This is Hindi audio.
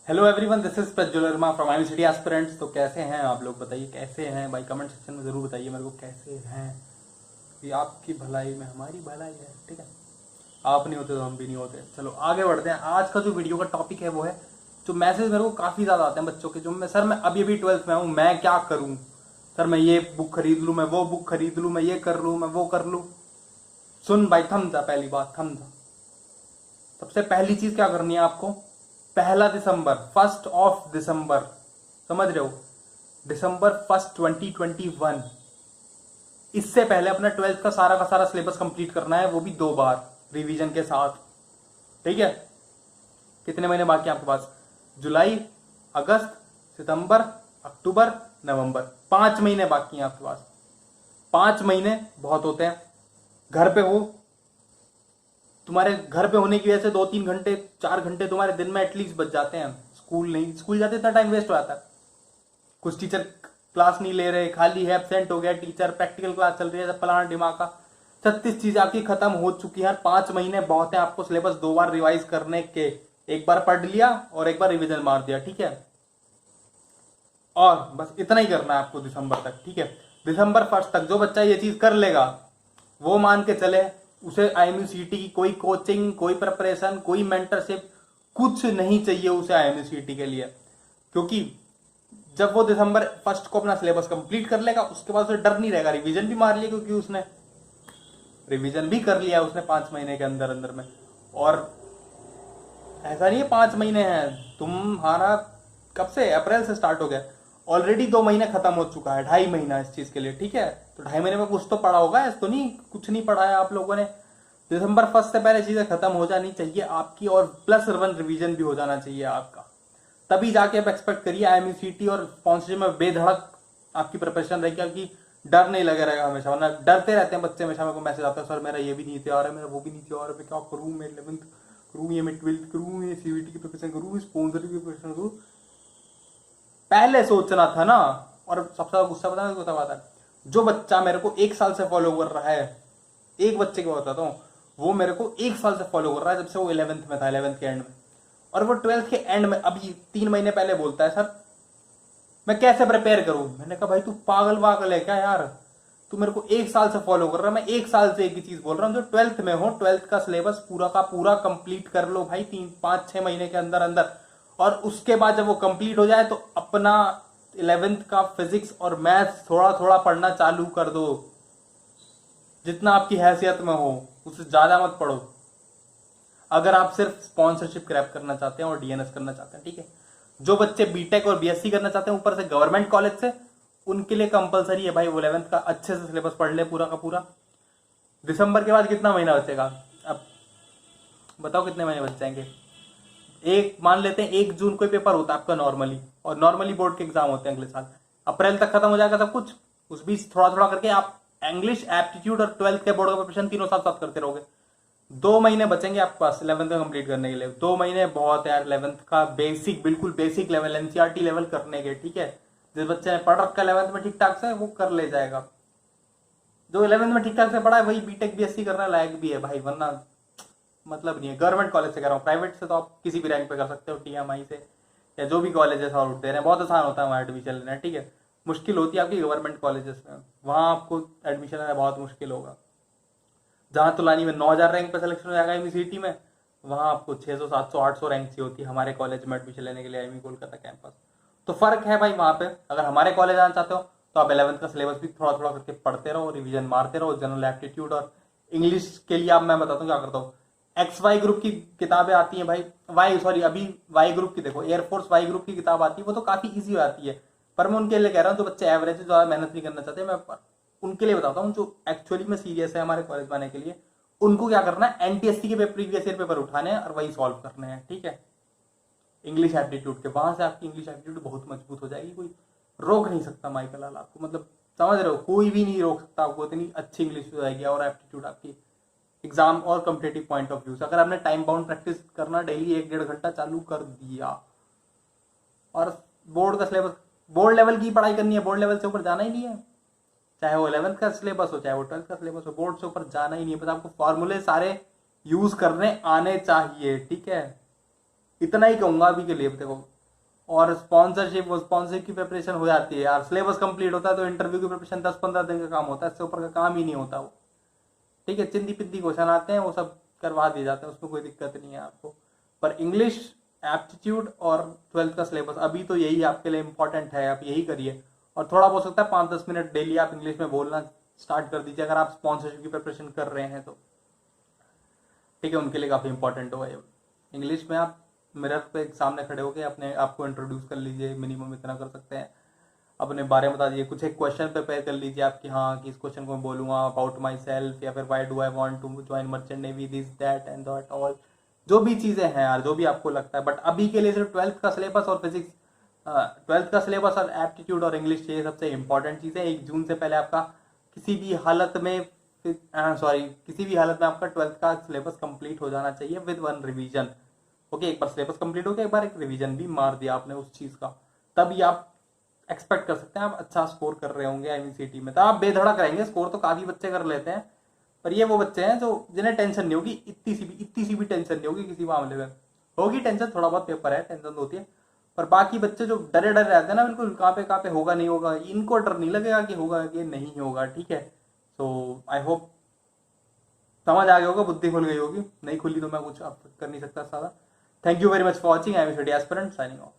Hello everyone, this is Prajwal Verma from IMCT aspirants. तो कैसे हैं आप लोग? बताइए कैसे हैं भाई, कमेंट सेक्शन में ज़रूर बताइए मेरे को कैसे हैं। कि आपकी भलाई में हमारी भलाई है, ठीक है। आप नहीं होते तो हम भी नहीं होते। चलो आगे बढ़ते हैं। आज का जो वीडियो का टॉपिक है वो है, जो मैसेज मेरे को काफ़ी ज़्यादा आते हैं बच्चों के, जो मैं अभी अभी 12th में हूँ, मैं क्या करूँ सर? मैं ये बुक खरीद लूँ, मैं वो बुक खरीद लूँ, मैं ये कर लूँ, मैं वो कर लूँ। सुन भाई, थम जा। पहली बात, थम जा। सबसे पहली चीज क्या करनी है आपको? 1 दिसंबर, 1 दिसंबर, समझ रहे हो? December 1, 2021, इससे पहले अपना 12th का सारा सिलेबस कंप्लीट करना है, वो भी 2 बार रिवीजन के साथ। ठीक है? कितने महीने बाकी हैं आपके पास? जुलाई, अगस्त, सितंबर, अक्टूबर, नवंबर, 5 महीने बाकी हैं आपके पास। 5 महीने बहुत होते हैं। घर पे हो, तुम्हारे घर पे होने की वजह से 2-3 घंटे 4 घंटे तुम्हारे दिन में एटलीस्ट बच जाते हैं। स्कूल जाते इतना टाइम वेस्ट हो जाता है। कुछ टीचर क्लास नहीं ले रहे, खाली है, एबसेंट हो गया टीचर, प्रैक्टिकल क्लास चल रही है, फलाना दिमाग का 36 चीज आपकी खत्म हो चुकी है। 5 महीने बहुत है आपको सिलेबस 2 बार रिवाइज करने के। एक बार पढ़ लिया और एक बार रिविजन मार दिया, ठीक है। और बस इतना ही करना है आपको दिसंबर तक, ठीक है। December 1 तक जो बच्चा ये चीज कर लेगा, वो मान के चले, उसे IMCT की कोई कोचिंग, कोई प्रिपरेशन, कोई मेंटरशिप, कुछ नहीं चाहिए उसे IMCT के लिए। क्योंकि जब वो December 1 को अपना सिलेबस कंप्लीट कर लेगा, उसके बाद उसे डर नहीं रहेगा। रिवीजन भी मार लिया, क्योंकि उसने रिवीजन भी कर लिया उसने 5 महीने के अंदर अंदर में। और ऐसा नहीं है 5 महीने हैं तुम्हारा, कब से? अप्रैल से स्टार्ट हो गया। ऑलरेडी 2 महीने खत्म हो चुका है, 2.5 महीना इस चीज के लिए, ठीक है। तो 2.5 महीने में कुछ तो पढ़ा होगा, ऐसा तो नहीं कुछ नहीं पढ़ा है आप लोगों ने। December 1 से पहले चीजें खत्म हो जानी चाहिए आपकी, और +1 रिवीजन भी हो जाना चाहिए आपका। तभी जाके आप एक्सपेक्ट करिए IMCT और स्पॉन्सरशिप में बेधड़क आपकी प्रिपरेशन रहेगी, क्योंकि डर नहीं लगे रहेगा हमेशा। वरना डरते रहते हैं बच्चे, हमेशा मेरे को मैसेज आता है, सर मेरा ये भी नहीं तैयार है, मेरा वो भी नहीं तैयार है, मैं क्या करूँ? मैं 11th करूँ, ये मैं 12th करूँ, ये CVT की प्रिपरेशन करूँ, स्पॉन्सर की प्रिपरेशन करूँ। पहले सोचना था ना। और सबसे ज्यादा गुस्सा पता है आता है, जो बच्चा मेरे को 1 साल से फॉलो कर रहा है, एक बच्चे को बताता हूँ, वो मेरे को 1 साल से फॉलो कर रहा है, जब से वो 11th में था, 11th के एंड में। और वो 12th के एंड में अभी 3 महीने पहले बोलता है, सर मैं कैसे प्रिपेयर करूं? मैंने कहा भाई तू पागल वागल है क्या यार? तू मेरे को 1 साल से फॉलो कर रहा है, मैं 1 साल से एक ही चीज बोल रहा हूँ। जो 12th में हो, 12th का सिलेबस पूरा का पूरा कंप्लीट कर लो भाई, 3-5-6 महीने के अंदर अंदर। और उसके बाद जब वो कंप्लीट हो जाए, तो अपना 11th का फिजिक्स और मैथ्स थोड़ा थोड़ा पढ़ना चालू कर दो। जितना आपकी हैसियत में हो, उससे ज्यादा मत पढ़ो। अगर आप सिर्फ स्पॉन्सरशिप क्रैप करना चाहते हैं और DNS करना चाहते हैं, ठीक है। जो बच्चे बीटेक और BSc करना चाहते हैं ऊपर से गवर्नमेंट कॉलेज से, उनके लिए कंपलसरी है भाई, वो 11th का अच्छे से सिलेबस पढ़ ले पूरा का पूरा। दिसंबर के बाद कितना महीना बचेगा? अब बताओ कितने महीने बच जाएंगे? एक मान लेते हैं 1 जून को पेपर होता है आपका नॉर्मली, और नॉर्मली बोर्ड के एग्जाम होते हैं अगले साल। अप्रैल तक खत्म हो जाएगा सब कुछ। उस बीच थोड़ा थोड़ा करके आप इंग्लिश, एप्टीट्यूड और 12th के बोर्ड का प्रिपरेशन तीनों साथ साथ करते रहोगे। 2 महीने बचेंगे आपके पास 11th का कंप्लीट करने के लिए। 2 महीने बहुत है यार 11th का बेसिक, बिल्कुल बेसिक लेवल, NCERT लेवल करने के, ठीक है। जिस बच्चे ने पढ़ रखा 11th में ठीक ठाक से, वो कर ले जाएगा। जो 11th में ठीक ठाक से पढ़ा है, वही बीटेक BSc करने लायक भी है भाई, वरना मतलब नहीं है। गवर्नमेंट कॉलेज से कह रहा हूँ, प्राइवेट से तो आप किसी भी रैंक पे कर सकते हो, TMI से या जो भी कॉलेजेस और उठते हैं, बहुत आसान होता है वहाँ एडमिशन लेना, ठीक है। मुश्किल होती है आपकी गवर्नमेंट कॉलेजेस में, वहाँ आपको एडमिशन लेना बहुत मुश्किल होगा। जहां तुलानी में 9,000 रैंक पे सिलेक्शन हो जाएगा IMCT में, वहां आपको 600, 700, 800 रैंक सी होती है हमारे कॉलेज में एडमिशन लेने के लिए, IME कोलकाता कैंपस। तो फर्क है भाई वहां पे। अगर हमारे कॉलेज आना चाहते हो, तो आप 11th का सिलेबस भी थोड़ा थोड़ा करके पढ़ते रहो, रिवीजन मारते रहो। जनरल एप्टीट्यूड और इंग्लिश के लिए आप, मैं बताता हूँ क्या करता हूँ। XY ग्रुप की किताबें आती है भाई, अभी Y ग्रुप की देखो, एयरफोर्स Y ग्रुप की किताब आती है, वो तो काफी ईजी हो जाती है। पर मैं उनके लिए कह रहा हूँ, जो बच्चे एवरेज है, ज्यादा मेहनत नहीं करना चाहते, मैं उनके लिए बताता हूँ, जो एक्चुअली में सीरियस है हमारे कॉलेज में आने के लिए। उनको क्या करना है, NTSC के प्रीवियस ईयर पेपर उठाने हैं और वही सॉल्व करने हैं, ठीक है। इंग्लिश एप्टीट्यूड के, वहां से आपकी इंग्लिश एप्टीट्यूड बहुत मजबूत हो जाएगी। कोई रोक नहीं सकता माइकल लाल आपको, मतलब समझ रहे हो, कोई भी नहीं रोक सकता आपको। इतनी अच्छी इंग्लिश हो जाएगी और एप्टीट्यूड आपकी एग्जाम और कॉम्पिटेटिव पॉइंट ऑफ व्यू से। अगर आपने टाइम बाउंड प्रैक्टिस करना डेली 1-1.5 घंटा चालू कर दिया, और बोर्ड का सिलेबस, बोर्ड लेवल की पढ़ाई करनी है, बोर्ड लेवल से ऊपर जाना ही नहीं है। चाहे वो 11th का सिलेबस हो, चाहे वो 12th का सिलेबस हो, बोर्ड से ऊपर जाना ही नहीं है। बस आपको फॉर्मूले सारे यूज करने आने चाहिए, ठीक है। इतना ही कहूंगा अभी के लिए। देखो और स्पॉन्सरशिप, वो स्पॉन्सरशिप की प्रिपरेशन हो जाती है यार। सिलेबस कंप्लीट होता है तो इंटरव्यू की प्रिपरेशन 10-15 दिन का काम होता है, इससे ऊपर का काम ही नहीं होता वो। ठीक है, चिंदी पिंदी क्वेश्चन आते हैं, वो सब करवा दिए जाते हैं, उसमें कोई दिक्कत नहीं है आपको। पर इंग्लिश, एप्टीट्यूड और 12th का सिलेबस अभी तो यही आपके लिए इंपॉर्टेंट है, आप यही करिए। और थोड़ा बहुत सकता है 5-10 मिनट डेली आप इंग्लिश में बोलना स्टार्ट कर दीजिए अगर आप स्पॉन्सरशिप की प्रिपरेशन कर रहे हैं तो। ठीक है, उनके लिए काफ़ी इंपॉर्टेंट होगा ये। इंग्लिश में आप मिरर पे सामने खड़े होकर अपने आप को इंट्रोड्यूस कर लीजिए, मिनिमम इतना कर सकते हैं। अपने बारे में बता दीजिए, कुछ एक क्वेश्चन प्रिपेयर कर लीजिए आप कि हाँ कि इस क्वेश्चन को मैं बोलूंगा अबाउट माई सेल्फ, या फिर why do I want to join merchant navy, this that and that all, जो भी चीज़ें हैं यार, जो भी आपको लगता है। बट अभी के लिए सिर्फ 12th का सिलेबस और फिजिक्स, 12th का सिलेबस और एप्टीट्यूड और इंग्लिश, ये सबसे इंपॉर्टेंट चीज़ है। 1 जून से पहले आपका किसी भी हालत में किसी भी हालत में आपका 12th का सिलेबस कंप्लीट हो जाना चाहिए विद 1 रिवीजन। ओके, एक बार सिलेबस कंप्लीट हो गया, एक बार एक रिवीजन भी मार दिया आपने उस चीज़ का, तभी आप एक्सपेक्ट कर सकते हैं आप अच्छा स्कोर कर रहे होंगे एमसीटी में। तो आप बेधड़क रहेंगे, स्कोर तो काफ़ी बच्चे कर लेते हैं, पर ये वो बच्चे हैं जो जिन्हें टेंशन नहीं होगी, इतनी सी भी टेंशन नहीं होगी किसी मामले में। होगी टेंशन, थोड़ा बहुत पेपर है, टेंशन तो होती है, पर बाकी बच्चे जो डरे डरे रहते हैं ना बिल्कुल, कहाँ पे होगा नहीं होगा, इनको डर नहीं लगेगा कि होगा कि नहीं होगा। ठीक है, सो आई होप समझ आ गया होगा, बुद्धि खुल गई होगी, नहीं खुली तो मैं कुछ अब कर नहीं सकता सारा। Thank you very much for watching, I am aspirant signing off.